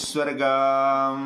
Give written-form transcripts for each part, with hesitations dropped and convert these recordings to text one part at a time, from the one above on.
स्वर्गम्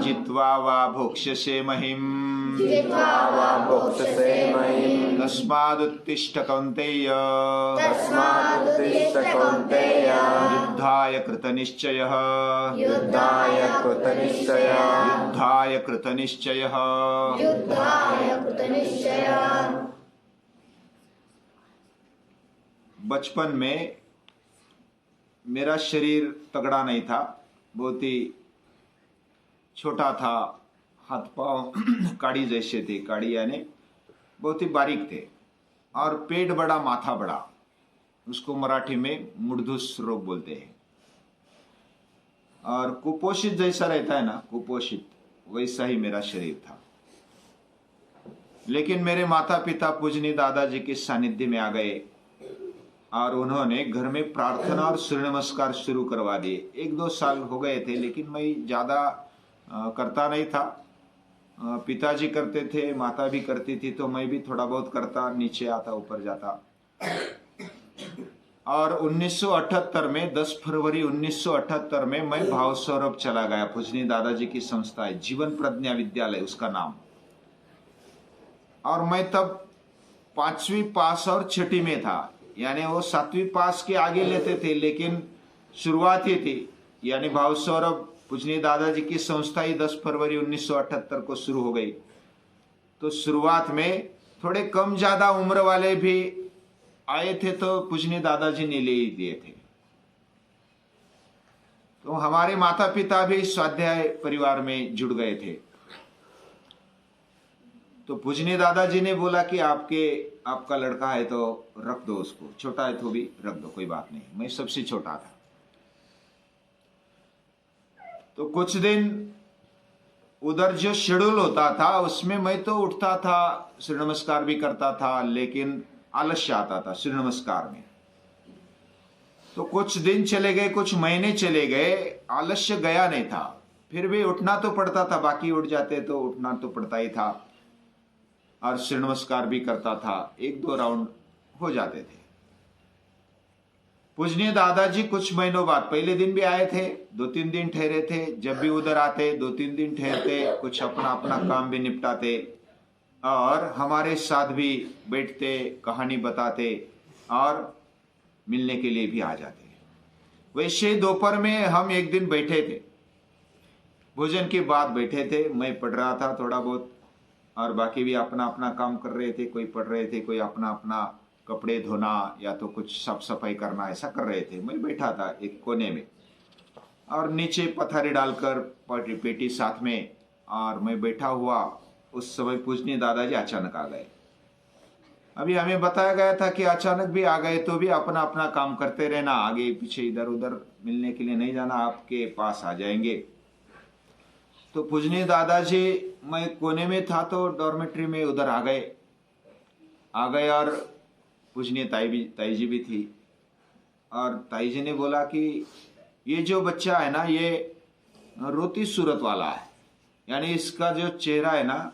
जित्वा वा भोक्ष्यसे महिम् तस्मादुत्तिष्ठ कौन्तेय युद्धाय कृतनिश्चयः बचपन में मेरा शरीर तगड़ा नहीं था, बहुत ही छोटा था, हाथ पांव काड़ी जैसे थे, काड़ी यानी बहुत ही बारीक थे, और पेट बड़ा माथा बड़ा, उसको मराठी में मूर्धुष रोग बोलते हैं। और कुपोषित जैसा रहता है ना, कुपोषित वैसा ही मेरा शरीर था। लेकिन मेरे माता पिता पूजनीय दादाजी के सानिध्य में आ गए और उन्होंने घर में प्रार्थना और सूर्य नमस्कार शुरू करवा दिए। 1-2 साल हो गए थे, लेकिन मैं ज़्यादा करता नहीं था। पिताजी करते थे, माता भी करती थी, तो मैं भी थोड़ा बहुत करता, नीचे आता ऊपर जाता। और 1978 में 10 फरवरी 1978 में मैं भाव सौरभ चला गया। पूजनीय दादाजी की संस्था है, जीवन प्रज्ञा विद्यालय उसका नाम। और मैं तब 5वीं पास और 6ठी में था, यानी वो 7वीं पास के आगे लेते थे, लेकिन शुरुआत ही थी। यानी भाव सौरभ पूजनीय दादाजी की संस्था ही 10 फरवरी 1978 को शुरू हो गई। तो शुरुआत में थोड़े कम ज्यादा उम्र वाले भी आए थे, तो पूजनीय दादाजी ने ले ही दिए थे। तो हमारे माता पिता भी स्वाध्याय परिवार में जुड़ गए थे। तो पूजनीय दादाजी ने बोला कि आपका लड़का है तो रख दो उसको, छोटा है तो भी रख दो, कोई बात नहीं। मैं सबसे छोटा था। तो कुछ दिन उधर जो शेड्यूल होता था उसमें मैं तो उठता था, सूर्य नमस्कार भी करता था, लेकिन आलस्य आता था सूर्य नमस्कार में। तो कुछ दिन चले गए, कुछ महीने चले गए, आलस्य गया नहीं था। फिर भी उठना तो पड़ता था, बाकी उठ जाते तो उठना तो पड़ता ही था, और सूर्य नमस्कार भी करता था। 1-2 राउंड हो जाते थे। पूजनीय दादाजी कुछ महीनों बाद, पहले दिन भी आए थे, 2-3 दिन ठहरे थे। जब भी उधर आते 2-3 दिन ठहरते, कुछ अपना अपना काम भी निपटाते, और हमारे साथ भी बैठते, कहानी बताते, और मिलने के लिए भी आ जाते। वैसे दोपहर में हम एक दिन बैठे थे, भोजन के बाद बैठे थे। मैं पढ़ रहा था थोड़ा बहुत, और बाकी भी अपना अपना काम कर रहे थे। कोई पढ़ रहे थे, कोई अपना अपना कपड़े धोना या तो कुछ साफ सफाई करना, ऐसा कर रहे थे। मैं बैठा था एक कोने में, और नीचे पथारी डालकर पेटी साथ में, और मैं बैठा हुआ। उस समय पूजनीय दादाजी अचानक आ गए। अभी हमें बताया गया था कि अचानक भी आ गए तो भी अपना अपना काम करते रहना, आगे पीछे इधर उधर मिलने के लिए नहीं जाना, आपके पास आ जाएंगे। तो पूजनीय दादाजी, मैं कोने में था तो डॉर्मेट्री में उधर आ गए, और पूजनीय ताई जी भी थी। और ताई जी ने बोला कि ये जो बच्चा है ना, ये रोती सूरत वाला है, यानी इसका जो चेहरा है ना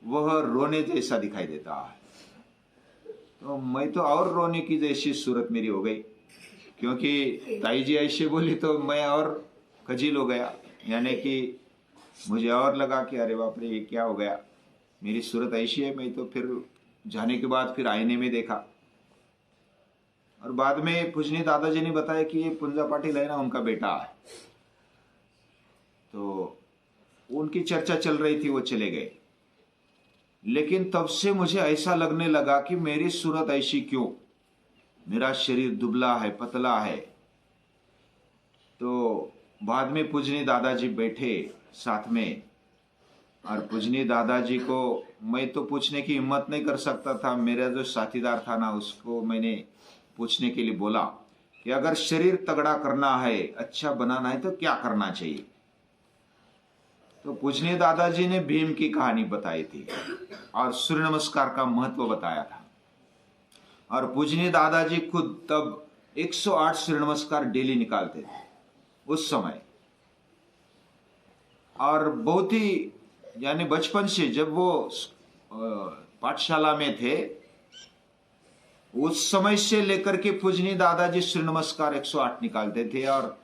वह रोने जैसा दिखाई देता है। तो मैं तो और रोने की जैसी सूरत मेरी हो गई, क्योंकि ताई जी ऐसे बोली तो मैं और खजील हो गया। यानी कि मुझे और लगा कि अरे बाप रे, ये क्या हो गया, मेरी सूरत ऐसी है। मैं तो फिर जाने के बाद फिर आईने में देखा, और बाद में पूजनीय दादाजी ने बताया कि ये पुंजा पाटिल है ना, उनका बेटा है। तो उनकी चर्चा चल रही थी, वो चले गए। लेकिन तब से मुझे ऐसा लगने लगा कि मेरी सूरत ऐसी क्यों, मेरा शरीर दुबला है, पतला है। तो बाद में पूजनीय दादाजी बैठे साथ में, और पूजनीय दादाजी को मैं तो पूछने की हिम्मत नहीं कर सकता था। मेरा जो साथीदार था ना, उसको मैंने पूछने के लिए बोला कि अगर शरीर तगड़ा करना है, अच्छा बनाना है, तो क्या करना चाहिए। तो पूजनीय दादाजी ने भीम की कहानी बताई थी और सूर्य नमस्कार का महत्व बताया था। और पूजनीय दादाजी खुद तब 108 सूर्य नमस्कार डेली निकालते थे उस समय। और बहुत ही, यानी बचपन से जब वो पाठशाला में थे, उस समय से लेकर के पूजनी दादाजी सूर्य नमस्कार 108 निकालते थे। और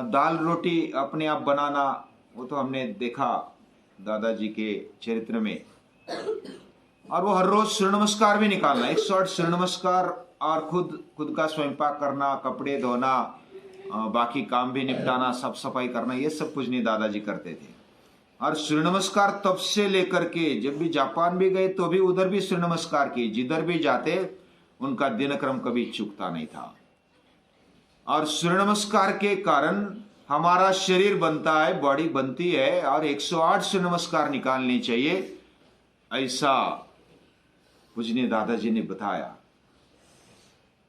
दाल रोटी अपने आप बनाना, वो तो हमने देखा दादाजी के चरित्र में। और वो हर रोज सूर्य नमस्कार भी निकालना, 108 सूर्य नमस्कार, और खुद का स्वयंपाक करना, कपड़े धोना, बाकी काम भी निपटाना, साफ सफाई करना, ये सब पूजनी दादाजी करते थे। और सूर्य नमस्कार तब से लेकर के जब भी जापान भी गए तो भी उधर भी सूर्य नमस्कार किए, जिधर भी जाते उनका दिनक्रम कभी चूकता नहीं था। और सूर्य नमस्कार के कारण हमारा शरीर बनता है, बॉडी बनती है, और 108 सूर्य नमस्कार निकालनी चाहिए, ऐसा पूजनीय दादाजी ने बताया।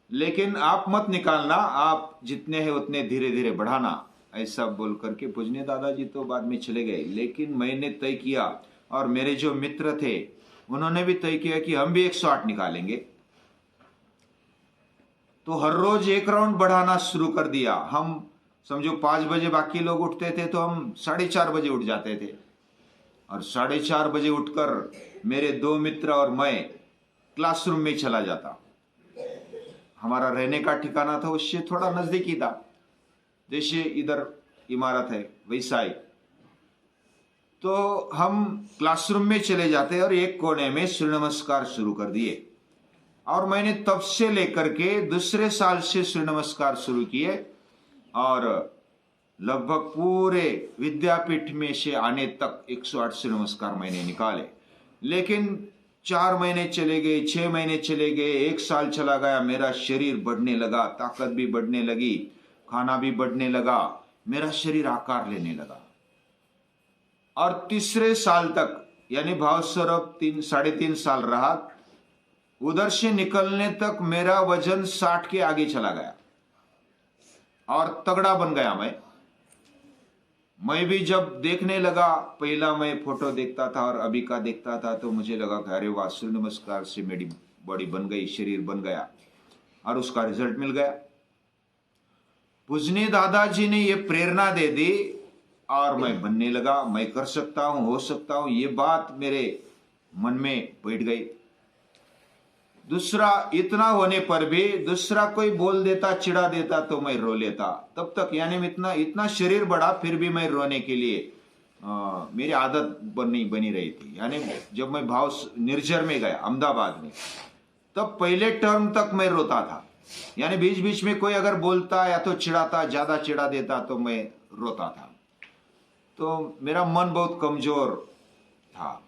लेकिन आप मत निकालना, आप जितने हैं उतने धीरे धीरे बढ़ाना, ऐसा बोल करके पूजनीय दादाजी तो बाद में चले गए। लेकिन मैंने तय किया, और मेरे जो मित्र थे उन्होंने भी तय किया कि हम भी 108 निकालेंगे। तो हर रोज एक राउंड बढ़ाना शुरू कर दिया। हम समझो 5 बजे बाकी लोग उठते थे तो हम 4:30 बजे उठ जाते थे, और 4:30 बजे उठकर मेरे 2 मित्र और मैं क्लासरूम में चला जाता। हमारा रहने का ठिकाना था उससे थोड़ा नजदीकी था, जैसे इधर इमारत है वैसा ही। तो हम क्लासरूम में चले जाते और एक कोने में सूर्य नमस्कार शुरू कर दिए। और मैंने तब से लेकर के दूसरे साल से सूर्य नमस्कार शुरू किए, और लगभग पूरे विद्यापीठ में से आने तक 108 सूर्य नमस्कार मैंने निकाले। लेकिन 4 महीने चले गए, 6 महीने चले गए, 1 साल चला गया, मेरा शरीर बढ़ने लगा, ताकत भी बढ़ने लगी, खाना भी बढ़ने लगा, मेरा शरीर आकार लेने लगा। और तीसरे साल तक, यानी भाव स्वरूप 3-3.5 साल रहा, उधर से निकलने तक मेरा वजन 60 के आगे चला गया, और तगड़ा बन गया मैं भी जब देखने लगा, पहला मैं फोटो देखता था और अभी का देखता था, तो मुझे लगा कि अरे वाह, सूर्य नमस्कार से मेरी बॉडी बन गई, शरीर बन गया, और उसका रिजल्ट मिल गया। पूजनीय दादाजी ने ये प्रेरणा दे दी, और मैं बनने लगा, मैं कर सकता हूं, हो सकता हूं, ये बात मेरे मन में बैठ गई। दूसरा, इतना होने पर भी दूसरा कोई बोल देता, चिढ़ा देता तो मैं रो लेता तब तक, यानी इतना शरीर बढ़ा फिर भी मैं रोने के लिए मेरी आदत बनी रही थी। यानी जब मैं भाव निर्जर में गया अहमदाबाद में, तब पहले टर्म तक मैं रोता था, यानी बीच बीच में कोई अगर बोलता या तो चिढ़ाता, ज्यादा चिढ़ा देता तो मैं रोता था। तो मेरा मन बहुत कमजोर था।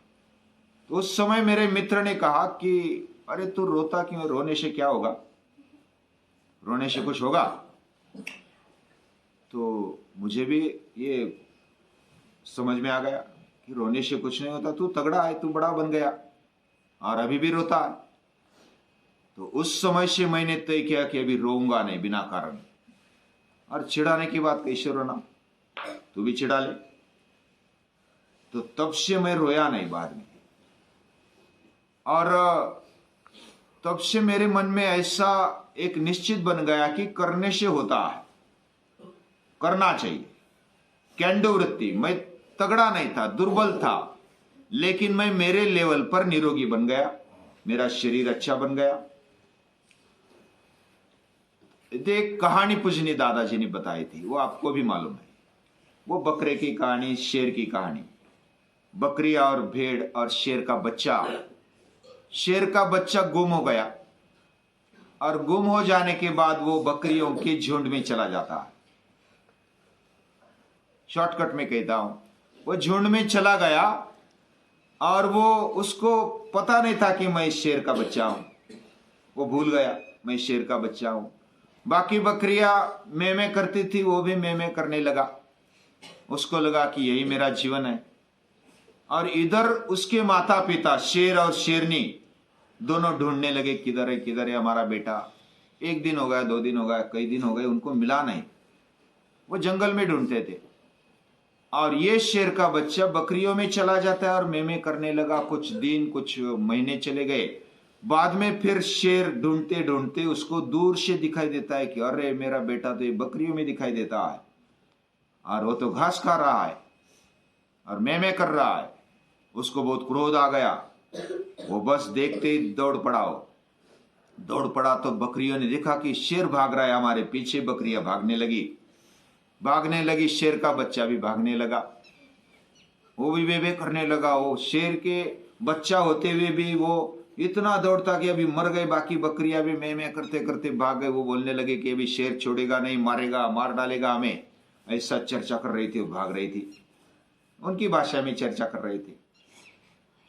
तो उस समय मेरे मित्र ने कहा कि अरे तू रोता क्यों, रोने से क्या होगा, रोने से कुछ होगा? तो मुझे भी ये समझ में आ गया कि रोने से कुछ नहीं होता, तू तगड़ा है, तू बड़ा बन गया, और अभी भी रोता है। तो उस समय से मैंने तय किया कि अभी रोऊंगा नहीं बिना कारण। और चिढ़ाने की बात कैसे रोना, तू भी चिढ़ा ले। तो तब से मैं रोया नहीं बाद में, और तब से मेरे मन में ऐसा एक निश्चित बन गया कि करने से होता है, करना चाहिए, कैंडो वृत्ति। मैं तगड़ा नहीं था, दुर्बल था, लेकिन मैं मेरे लेवल पर निरोगी बन गया, मेरा शरीर अच्छा बन गया। एक कहानी पूजनीय दादाजी ने बताई थी, वो आपको भी मालूम है, वो बकरे की कहानी, शेर की कहानी। बकरी और भेड़ और शेर का बच्चा। शेर का बच्चा गुम हो गया, और गुम हो जाने के बाद वो बकरियों के झुंड में चला जाता है। शॉर्टकट में कहता हूं, वो झुंड में चला गया, और वो उसको पता नहीं था कि मैं शेर का बच्चा हूं। वो भूल गया मैं शेर का बच्चा हूं। बाकी बकरियां मेमे करती थी, वो भी मेमे करने लगा। उसको लगा कि यही मेरा जीवन है। और इधर उसके माता पिता शेर और शेरनी दोनों ढूंढने लगे, किधर है हमारा बेटा। 1 दिन हो गया, 2 दिन हो गया, कई दिन हो गए, उनको मिला नहीं। वो जंगल में ढूंढते थे, और ये शेर का बच्चा बकरियों में चला जाता है और मेमे करने लगा। कुछ दिन, कुछ महीने चले गए। बाद में फिर शेर ढूंढते ढूंढते उसको दूर से दिखाई देता है कि अरे मेरा बेटा तो ये बकरियों में दिखाई देता है, और वो तो घास खा रहा है और मेमे कर रहा है। उसको बहुत क्रोध आ गया, वो बस देखते ही दौड़ पड़ा हो। दौड़ पड़ा तो बकरियों ने देखा कि शेर भाग रहा है हमारे पीछे। बकरियां भागने लगी, शेर का बच्चा भी भागने लगा, वो भी बे करने लगा। वो शेर के बच्चा होते हुए भी वो इतना दौड़ता कि अभी मर गए। बाकी बकरियां भी मैं करते करते भाग गए। वो बोलने लगे कि अभी शेर छोड़ेगा नहीं, मारेगा, मार डालेगा हमें। ऐसा चर्चा कर रही थी, वो भाग रही थी, उनकी भाषा में चर्चा कर रही थी।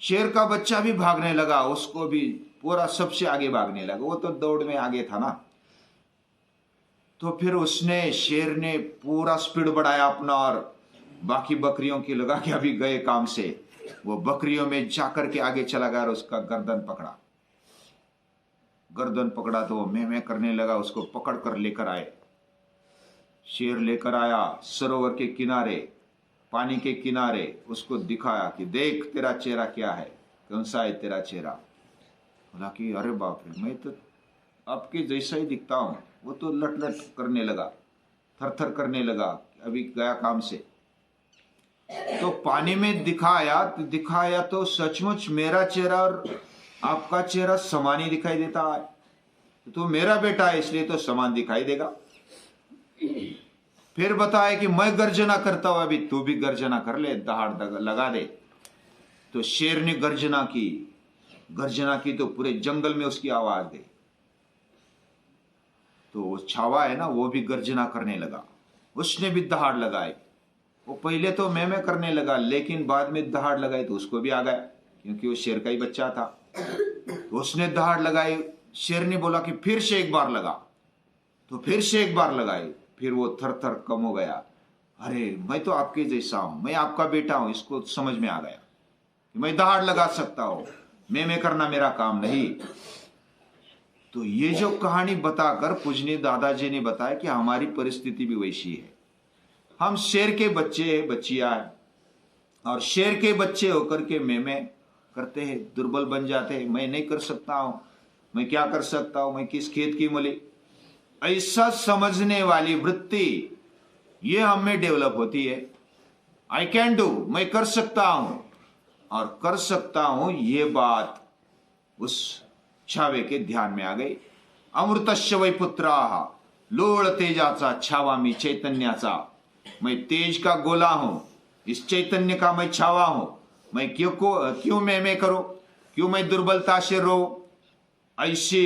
शेर का बच्चा भी भागने लगा, उसको भी पूरा सबसे आगे भागने लगा। वो तो दौड़ में आगे था ना। तो फिर शेर ने पूरा स्पीड बढ़ाया अपना, और बाकी बकरियों की लगा कि अभी गए काम से। वो बकरियों में जाकर के आगे चला गया और उसका गर्दन पकड़ा तो वो मैं करने लगा। उसको पकड़ कर लेकर आए, शेर लेकर आया सरोवर के किनारे, पानी के किनारे। उसको दिखाया कि देख तेरा चेहरा क्या है, कौन सा है तेरा चेहरा। बोला कि अरे बाप रे, मैं तो आपके जैसा ही दिखता हूं। वो तो लट करने लगा, थर करने लगा, अभी गया काम से। तो पानी में दिखाया तो सचमुच मेरा चेहरा और आपका चेहरा समान ही दिखाई देता है। तो मेरा बेटा है इसलिए तो समान दिखाई देगा। फिर बताया कि मैं गर्जना करता हूं, अभी तू भी गर्जना कर ले, दहाड़ लगा दे। तो शेर ने गर्जना की तो पूरे जंगल में उसकी आवाज दी। तो वो छावा है ना, वो भी गर्जना करने लगा, उसने भी दहाड़ लगाई। वो पहले तो मैं करने लगा, लेकिन बाद में दहाड़ लगाई तो उसको भी आ गया, क्योंकि वो शेर का ही बच्चा था। तो उसने दहाड़ लगाई। शेर ने बोला कि फिर से एक बार लगा, तो फिर से एक बार लगाई। फिर वो थर कम हो गया। अरे मैं तो आपके जैसा हूं, मैं आपका बेटा हूं। इसको समझ में आ गया कि मैं दहाड़ लगा सकता हूं, मैं करना मेरा काम नहीं। तो ये जो कहानी बताकर पूजनीय दादाजी ने बताया कि हमारी परिस्थिति भी वैसी है। हम शेर के बच्चियां हैं, और शेर के बच्चे होकर के मैं करते हैं, दुर्बल बन जाते हैं। मैं नहीं कर सकता हूं, मैं क्या कर सकता हूं, मैं किस खेत की मूली। ऐसा समझने वाली वृत्ति ये हम में डेवलप होती है। आई कैन डू, मैं कर सकता हूं और कर सकता हूं, ये बात उस छावे के ध्यान में आ गई। अमृतस्य वै पुत्राः, लोळ तेजाचा छावा मी चैतन्याचा। मैं तेज का गोला हूं, इस चैतन्य का मैं छावा हूं। मैं क्यों मैं करूं, क्यों मैं दुर्बलता से रो। ऐसी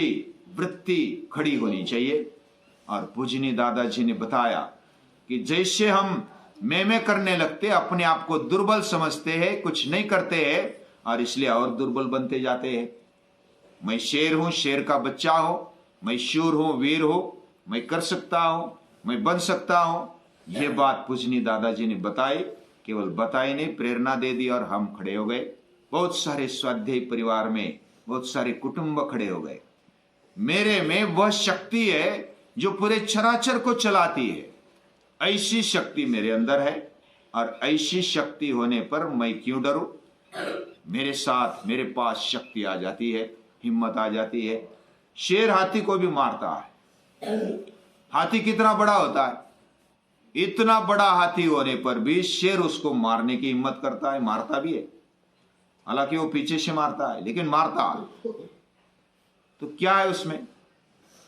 वृत्ति खड़ी होनी चाहिए। और पूजनीय दादाजी ने बताया कि जैसे हम मैं करने लगते, अपने आप को दुर्बल समझते हैं, कुछ नहीं करते हैं, और इसलिए और दुर्बल बनते जाते हैं। मैं शेर हूं, शेर का बच्चा हूं, मैं शूर हूं, वीर हूं, मैं कर सकता हूं, मैं बन सकता हूं। यह बात पूजनीय दादाजी ने बताई, केवल बताई नहीं, प्रेरणा दे दी, और हम खड़े हो गए। बहुत सारे स्वाध्यायी परिवार में बहुत सारे कुटुंब खड़े हो गए। मेरे में वह शक्ति है जो पूरे चराचर को चलाती है। ऐसी शक्ति मेरे अंदर है, और ऐसी शक्ति होने पर मैं क्यों डरूं। मेरे साथ, मेरे पास शक्ति आ जाती है, हिम्मत आ जाती है। शेर हाथी को भी मारता है। हाथी कितना बड़ा होता है, इतना बड़ा हाथी होने पर भी शेर उसको मारने की हिम्मत करता है, मारता भी है। हालांकि वो पीछे से मारता है, लेकिन मारता है। तो क्या है उसमें।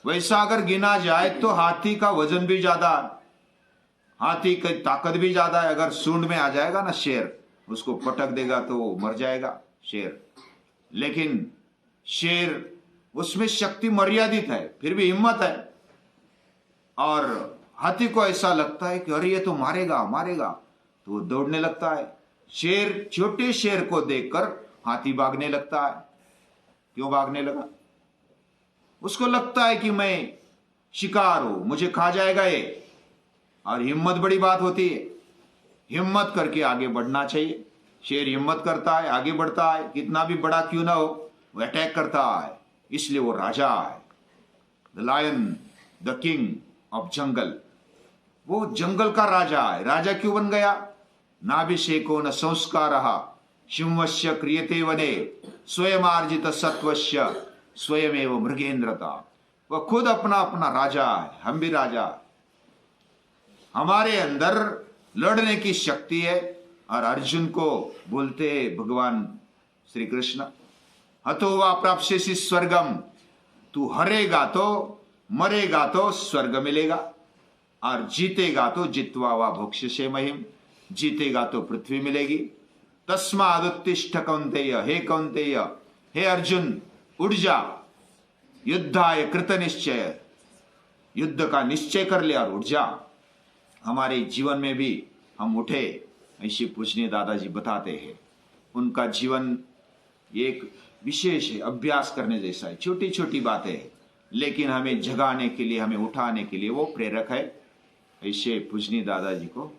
वैसा अगर गिना जाए तो हाथी का वजन भी ज्यादा है, हाथी की ताकत भी ज्यादा है। अगर सूंड में आ जाएगा ना शेर, उसको पटक देगा तो वो मर जाएगा शेर। लेकिन शेर, उसमें शक्ति मर्यादित है, फिर भी हिम्मत है। और हाथी को ऐसा लगता है कि अरे ये तो मारेगा, तो वो दौड़ने लगता है। शेर, छोटे शेर को देखकर हाथी भागने लगता है। क्यों भागने लगा? उसको लगता है कि मैं शिकार हूं, मुझे खा जाएगा ये। और हिम्मत बड़ी बात होती है, हिम्मत करके आगे बढ़ना चाहिए। शेर हिम्मत करता है, आगे बढ़ता है, कितना भी बड़ा क्यों ना हो, वो अटैक करता है। इसलिए वो राजा है, the lion, the king of jungle. वो जंगल का राजा है। राजा क्यों बन गया? नाभिषेको न संस्कारः सिंहस्य क्रियते वने स्वयमार्जित सत्वस्य स्वयमेव मृगेंद्रता। वह खुद अपना अपना राजा है, हम भी राजा। हमारे अंदर लड़ने की शक्ति है। और अर्जुन को बोलते भगवान श्री कृष्ण, हतो वा प्राप्स्यसि स्वर्गम तू हरेगा तो मरेगा तो स्वर्ग मिलेगा, और जीतेगा तो जित्वा वा भोक्ष्यसे महिम, जीतेगा तो पृथ्वी मिलेगी। तस्मादुत्तिष्ठ कौन्तेय, हे कौन्तेय, हे अर्जुन उठ जा, युद्धाय कृत निश्चय, युद्ध का निश्चय कर ले और उठ जा। हमारे जीवन में भी हम उठे, ऐसे पूजनीय दादाजी बताते हैं। उनका जीवन एक विशेष है, अभ्यास करने जैसा है, छोटी छोटी बातें हैं, लेकिन हमें जगाने के लिए, हमें उठाने के लिए वो प्रेरक है। ऐसे पूजनीय दादाजी को